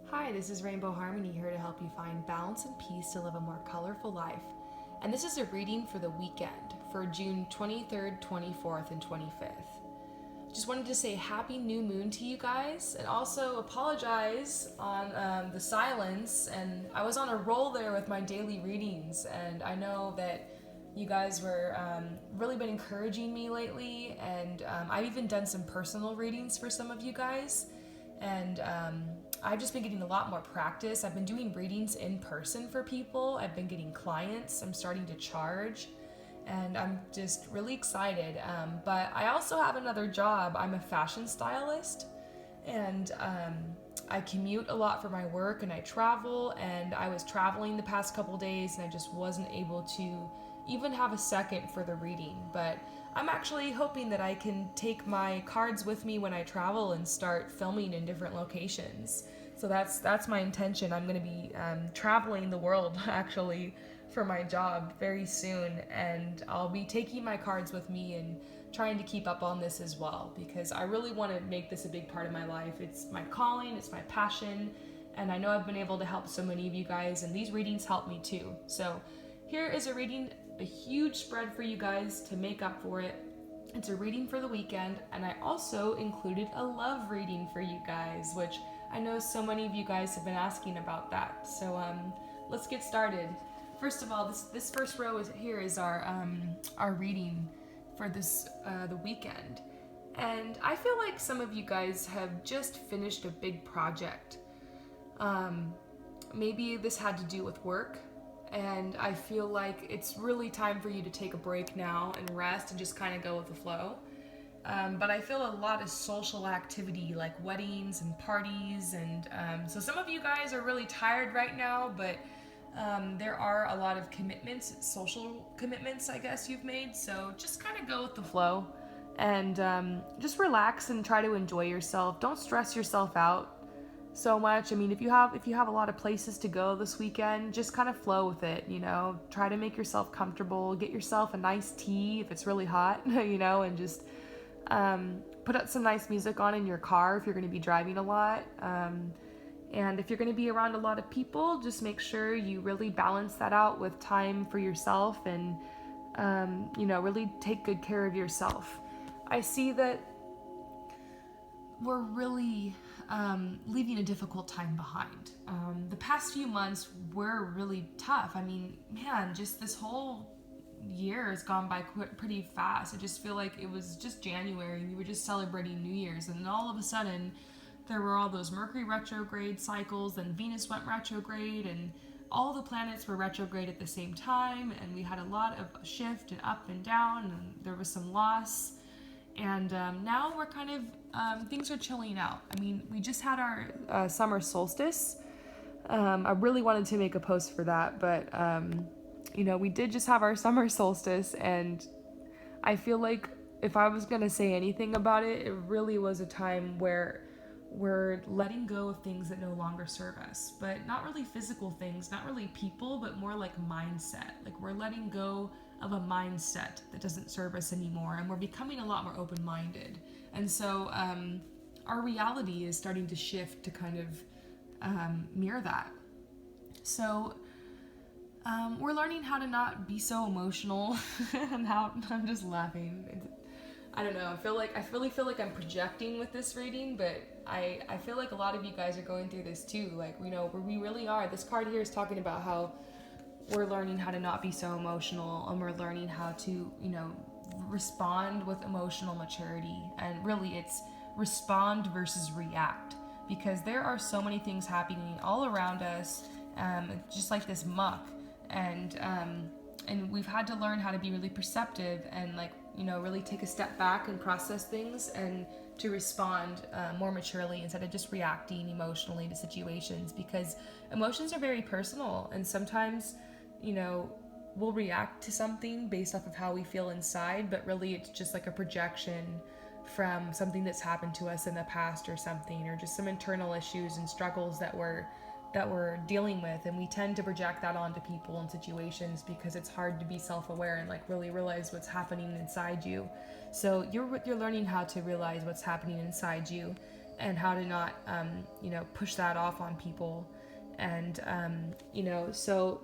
Hi, this is Rainbow Harmony here to help you find balance and peace to live a more colorful life. And this is a reading for the weekend for June 23rd, 24th, and 25th. Just wanted to say happy new moon to you guys and also apologize on the silence. And I was on a roll there with my daily readings, and I know that you guys were really been encouraging me lately, and I've even done some personal readings for some of you guys. And I've just been getting a lot more practice. I've been doing readings in person for people. I've been getting clients. I'm starting to charge, and I'm just really excited. But I also have another job. I'm a fashion stylist, and I commute a lot for my work, and I travel. And I was traveling the past couple days, and I just wasn't able to even have a second for the reading. But I'm actually hoping that I can take my cards with me when I travel and start filming in different locations. So that's my intention. I'm going to be traveling the world actually for my job very soon, and I'll be taking my cards with me and trying to keep up on this as well because I really want to make this a big part of my life. It's my calling, it's my passion, and I know I've been able to help so many of you guys, and these readings help me too. So here is a reading, a huge spread for you guys to make up for it. It's a reading for the weekend, and I also included a love reading for you guys, which I know so many of you guys have been asking about that. So let's get started. First of all, this first row here is our reading for this the weekend, and I feel like some of you guys have just finished a big project. Maybe this had to do with work, and I feel like it's really time for you to take a break now and rest and just kind of go with the flow. But I feel a lot of social activity like weddings and parties, and so some of you guys are really tired right now, but there are a lot of commitments, social commitments, I guess, you've made. So just kind of go with the flow and just relax and try to enjoy yourself. Don't stress yourself out so much. I mean, if you have a lot of places to go this weekend, just kind of flow with it, Try to make yourself comfortable, get yourself a nice tea if it's really hot, and just put up some nice music on in your car if you're going to be driving a lot. And if you're going to be around a lot of people, just make sure you really balance that out with time for yourself and, really take good care of yourself. I see that we're really leaving a difficult time behind. The past few months were really tough. I mean, man, just this whole year has gone by pretty fast. I just feel like it was just January. We were just celebrating New Year's, and then all of a sudden, there were all those Mercury retrograde cycles, and Venus went retrograde, and all the planets were retrograde at the same time, and we had a lot of shift and up and down, and there was some loss. And now we're kind of, things are chilling out. I mean, we just had our summer solstice. I really wanted to make a post for that, but, we did just have our summer solstice, and I feel like if I was going to say anything about it, it really was a time where we're letting go of things that no longer serve us, but not really physical things, not really people, but more like mindset. Like we're letting go of a mindset that doesn't serve us anymore, and we're becoming a lot more open-minded. And so our reality is starting to shift to kind of mirror that. So we're learning how to not be so emotional, and how I'm just laughing. I don't know. I really feel like I'm projecting with this reading, but I feel like a lot of you guys are going through this too. Like, we really are. This card here is talking about how we're learning how to not be so emotional, and we're learning how to, respond with emotional maturity. And really, it's respond versus react, because there are so many things happening all around us, just like this muck, and we've had to learn how to be really perceptive and really take a step back and process things, and to respond more maturely instead of just reacting emotionally to situations, because emotions are very personal, and sometimes we'll react to something based off of how we feel inside, but really it's just like a projection from something that's happened to us in the past or something, or just some internal issues and struggles that we're dealing with, and we tend to project that onto people and situations because it's hard to be self-aware and really realize what's happening inside you. So you're learning how to realize what's happening inside you, and how to not, push that off on people. And, so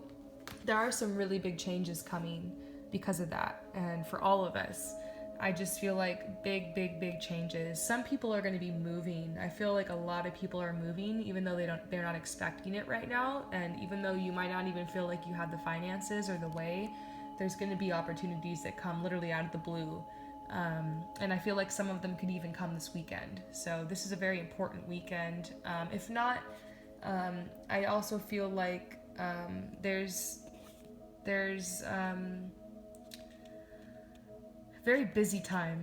there are some really big changes coming because of that. And for all of us, I just feel like big changes. Some people are going to be moving. I feel like a lot of people are moving, even though they're not expecting it right now. And even though you might not even feel like you have the finances or the way, there's going to be opportunities that come literally out of the blue. And I feel like some of them could even come this weekend. So this is a very important weekend. If not, I also feel like there's very busy time,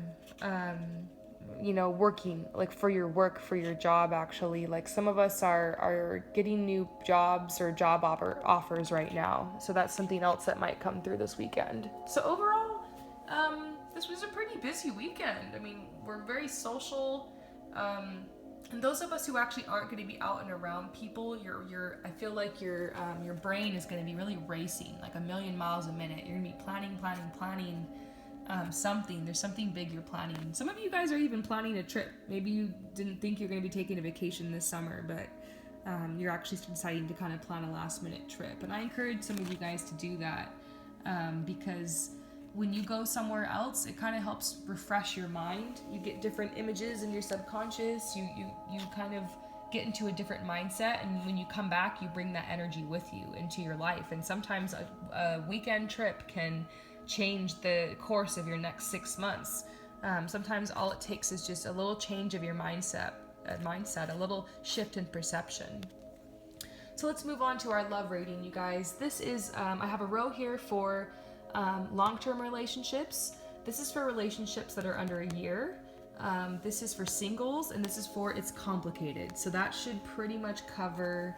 working, like for your work, for your job, actually. Like some of us are getting new jobs or job offers right now. So that's something else that might come through this weekend. So overall, this was a pretty busy weekend. I mean, we're very social. And those of us who actually aren't going to be out and around people, I feel like your brain is going to be really racing, like a million miles a minute. You're going to be planning, something. There's something big you're planning. Some of you guys are even planning a trip. Maybe you didn't think you're going to be taking a vacation this summer, but you're actually deciding to kind of plan a last minute trip. And I encourage some of you guys to do that, because when you go somewhere else, it kind of helps refresh your mind. You get different images in your subconscious. You kind of get into a different mindset, and when you come back, you bring that energy with you into your life. And sometimes a weekend trip can change the course of your next 6 months. Sometimes all it takes is just a little change of your mindset, a little shift in perception. So let's move on to our love rating, you guys. This is, I have a row here for long-term relationships. This is for relationships that are under a year. This is for singles, and this is for it's complicated. So that should pretty much cover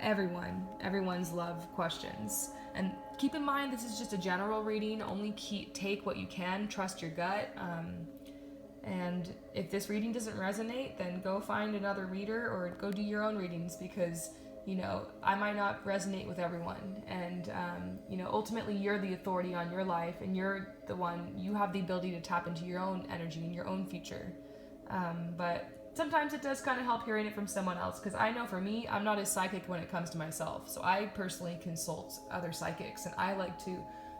everyone's love questions. And keep in mind, this is just a general reading. Only take what you can, trust your gut. And if this reading doesn't resonate, then go find another reader or go do your own readings, because I might not resonate with everyone. And, ultimately you're the authority on your life, and you have the ability to tap into your own energy and your own future. But sometimes it does kind of help hearing it from someone else, because I know for me, I'm not as psychic when it comes to myself. So I personally consult other psychics, and I like to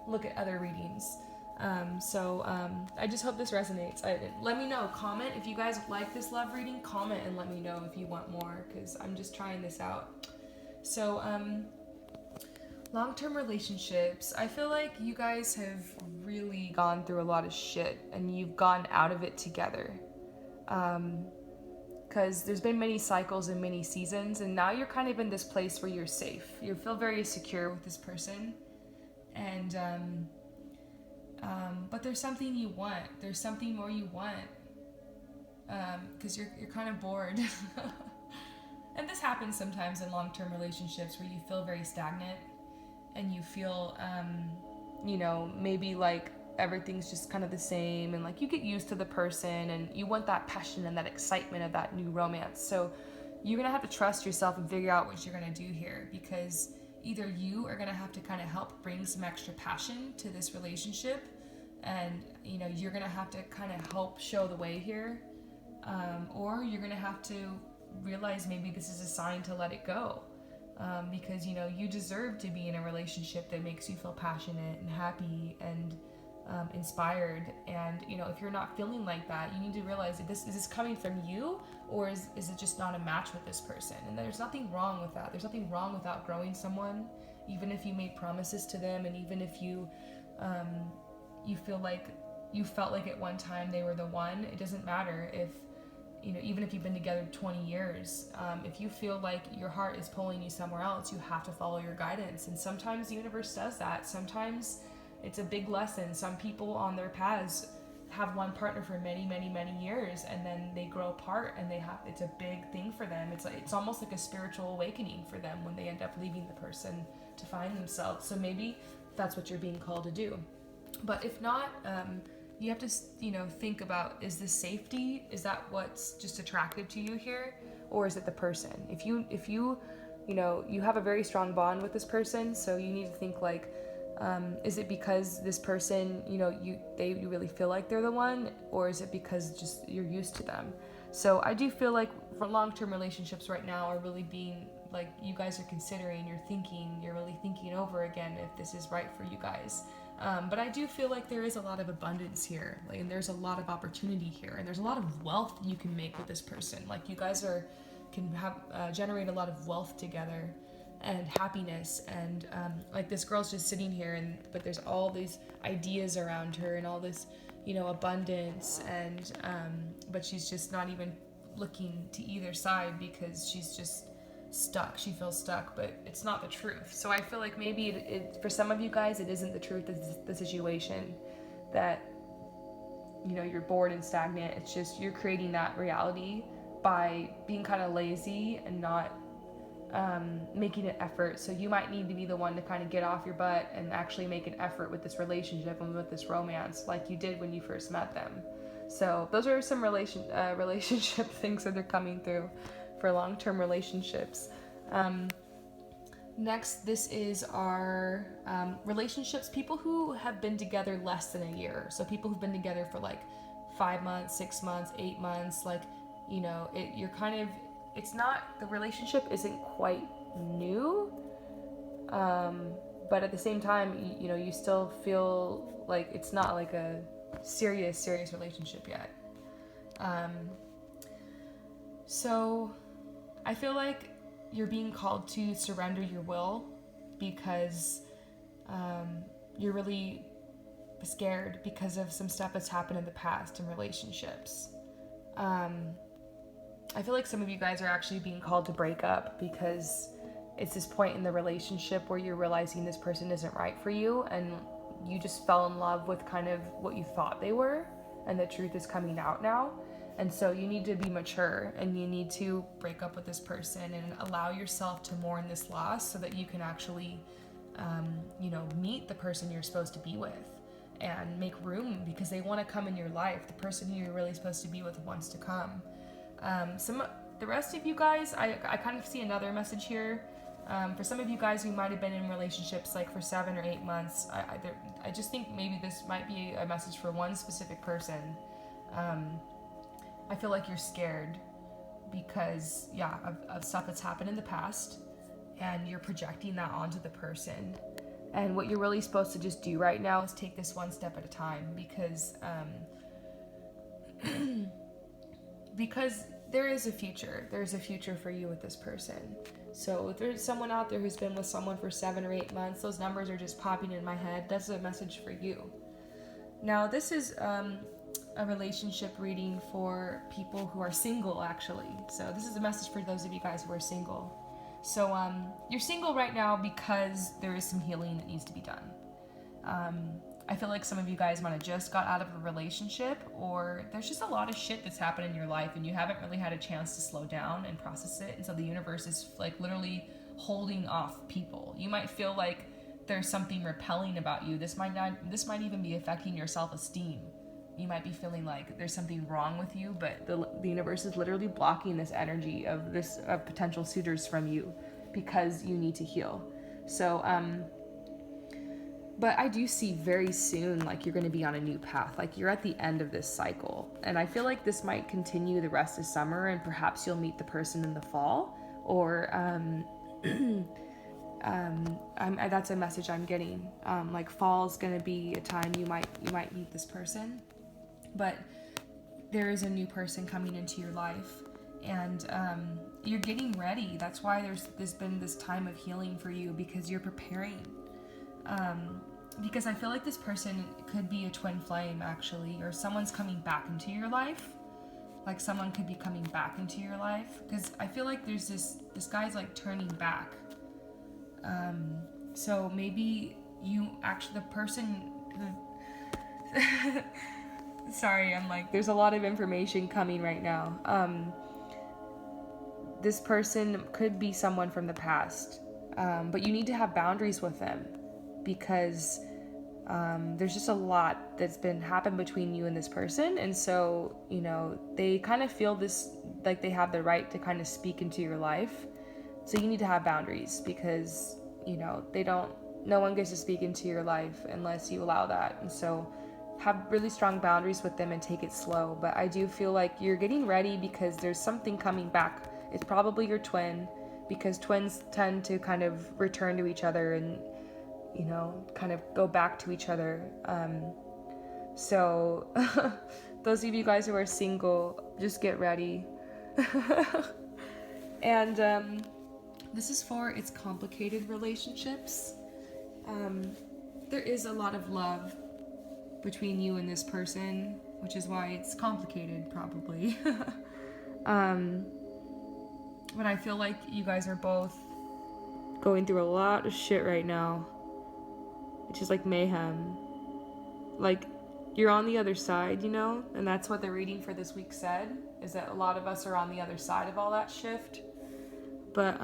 look at other readings. I just hope this resonates. Let me know. Comment if you guys like this love reading. Comment and let me know if you want more, because I'm just trying this out. So, long-term relationships. I feel like you guys have really gone through a lot of shit, and you've gone out of it together. Because there's been many cycles and many seasons, and now you're kind of in this place where you're safe. You feel very secure with this person, and but there's something you want. There's something more you want, because you're kind of bored. And this happens sometimes in long-term relationships where you feel very stagnant, and you feel, maybe like everything's just kind of the same, and like you get used to the person, and you want that passion and that excitement of that new romance. So you're gonna have to trust yourself and figure out what you're gonna do here, because either you are gonna have to kind of help bring some extra passion to this relationship, and you're gonna have to kind of help show the way here, or you're gonna have to realize maybe this is a sign to let it go, because you deserve to be in a relationship that makes you feel passionate and happy and inspired. And if you're not feeling like that, you need to realize that is this coming from you, or is it just not a match with this person? And there's nothing wrong with that. There's nothing wrong with outgrowing someone, even if you made promises to them, and even if you felt like at one time they were the one. It doesn't matter if even if you've been together 20 years, if you feel like your heart is pulling you somewhere else, you have to follow your guidance. And sometimes the universe does that. Sometimes it's a big lesson. Some people on their paths have one partner for many, many, many years, and then they grow apart, and it's a big thing for them. It's almost like a spiritual awakening for them when they end up leaving the person to find themselves. So maybe that's what you're being called to do. But if not, you have to, think about, is this safety? Is that what's just attractive to you here? Or is it the person? If you have a very strong bond with this person, so you need to think like, is it because this person, you really feel like they're the one, or is it because just you're used to them? So I do feel like for long-term relationships right now are really being like, you guys are considering, you're really thinking over again if this is right for you guys. But I do feel like there is a lot of abundance here, like, and there's a lot of opportunity here, and there's a lot of wealth you can make with this person. Like, you guys can have generate a lot of wealth together and happiness, and like, this girl's just sitting here, but there's all these ideas around her and all this, abundance, and but she's just not even looking to either side because she's just stuck. She feels stuck, but it's not the truth. So I feel like maybe it for some of you guys, it isn't the truth of the situation, that you're bored and stagnant. It's just you're creating that reality by being kind of lazy and not making an effort. So you might need to be the one to kind of get off your butt and actually make an effort with this relationship and with this romance, like you did when you first met them. So those are some relationship things that are coming through for long-term relationships. Next, this is our relationships, people who have been together less than a year. So people who've been together for like 5 months, 6 months, 8 months, like, it's not, the relationship isn't quite new, but at the same time, you still feel like it's not like a serious relationship yet. So I feel like you're being called to surrender your will because you're really scared because of some stuff that's happened in the past in relationships. I feel like some of you guys are actually being called to break up because it's this point in the relationship where you're realizing this person isn't right for you, and you just fell in love with kind of what you thought they were, and the truth is coming out now. And so you need to be mature, and you need to break up with this person and allow yourself to mourn this loss so that you can actually, meet the person you're supposed to be with and make room, because they want to come in your life. The person who you're really supposed to be with wants to come. The rest of you guys, I kind of see another message here. For some of you guys who might have been in relationships like for 7 or 8 months, I just think maybe this might be a message for one specific person. I feel like you're scared because, of stuff that's happened in the past, and you're projecting that onto the person. And what you're really supposed to just do right now is take this one step at a time, because because there is a future. There's a future for you with this person. So if there's someone out there who's been with someone for 7 or 8 months, those numbers are just popping in my head. That's a message for you. Now, this is a relationship reading for people who are single, actually. So this is a message for those of you guys who are single. So you're single right now because there is some healing that needs to be done. I feel like some of you guys might have just got out of a relationship, or there's just a lot of shit that's happened in your life and you haven't really had a chance to slow down and process it. And so the universe is like literally holding off people. You might feel like there's something repelling about you. This might even be affecting your self-esteem. You might be feeling like there's something wrong with you, but the universe is literally blocking this energy of potential suitors from you because you need to heal. So, but I do see very soon, like, you're going to be on a new path. Like, you're at the end of this cycle. And I feel like this might continue the rest of summer, and perhaps you'll meet the person in the fall, or, that's a message I'm getting. Like, fall is going to be a time you might meet this person, but there is a new person coming into your life, and you're getting ready. That's why there's been this time of healing for you, because you're preparing. Because I feel like this person could be a twin flame, actually, or someone's coming back into your life. Like, someone could be coming back into your life, because I feel like there's this guy's like turning back. So maybe the person who sorry, I'm like, there's a lot of information coming right now. This person could be someone from the past, but you need to have boundaries with them, because there's just a lot that's been happened between you and this person. And so, they kind of feel this, like they have the right to kind of speak into your life. So you need to have boundaries, because, no one gets to speak into your life unless you allow that. And so have really strong boundaries with them and take it slow. But I do feel like you're getting ready because there's something coming back. It's probably your twin, because twins tend to kind of return to each other and, you know, kind of go back to each other. So those of you guys who are single, just get ready. And this is for its complicated relationships. There is a lot of love between you and this person, which is why it's complicated, probably. But I feel like you guys are both going through a lot of shit right now, which is like mayhem. Like, you're on the other side, you know? And that's what the reading for this week said, is that a lot of us are on the other side of all that shift. But,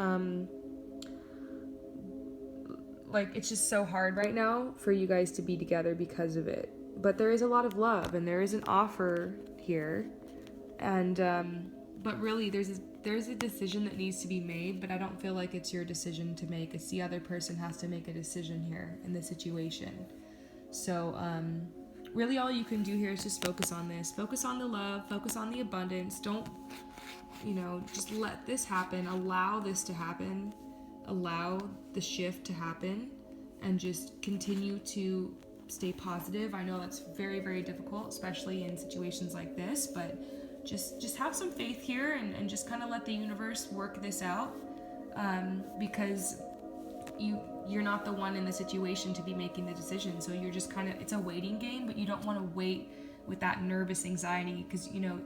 like, it's just so hard right now for you guys to be together because of it. But there is a lot of love, and there is an offer here. And, but really, there's a decision that needs to be made, but I don't feel like it's your decision to make. It's the other person has to make a decision here in this situation. So, really all you can do here is just focus on this. Focus on the love, focus on the abundance. Don't, you know, just let this happen. Allow this to happen. Allow the shift to happen, and just continue to stay positive. I know that's very, very difficult, especially in situations like this, but just have some faith here and just kind of let the universe work this out, because you're not the one in the situation to be making the decision. So you're just kind of, it's a waiting game, but you don't want to wait with that nervous anxiety, because you know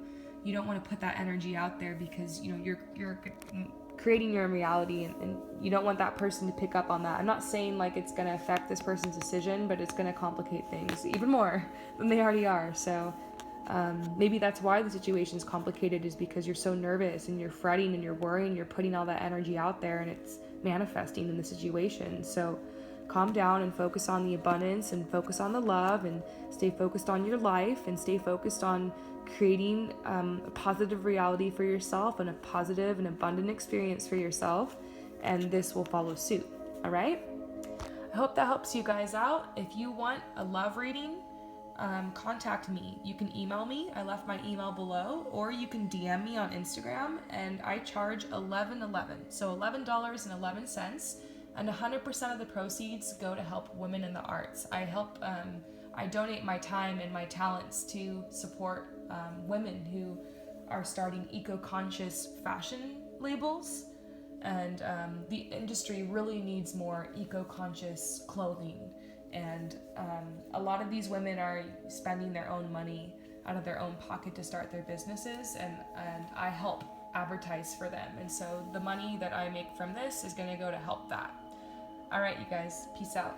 you don't want to put that energy out there, because you know you're creating your own reality, and you don't want that person to pick up on that. I'm not saying like it's going to affect this person's decision, but it's going to complicate things even more than they already are. So maybe that's why the situation's complicated, is because you're so nervous and you're fretting and you're worrying, you're putting all that energy out there, and it's manifesting in the situation. So calm down and focus on the abundance, and focus on the love, and stay focused on your life, and stay focused on creating a positive reality for yourself, and a positive and abundant experience for yourself, and this will follow suit. All right, I hope that helps you guys out. If you want a love reading, contact me. You can email me. I left my email below, or you can DM me on Instagram, and I charge $11.11, so $11.11, and 100% of the proceeds go to help women in the arts. I donate my time and my talents to support women who are starting eco-conscious fashion labels, and the industry really needs more eco-conscious clothing. And a lot of these women are spending their own money out of their own pocket to start their businesses, and I help advertise for them. And so the money that I make from this is going to go to help that. All right, you guys, peace out.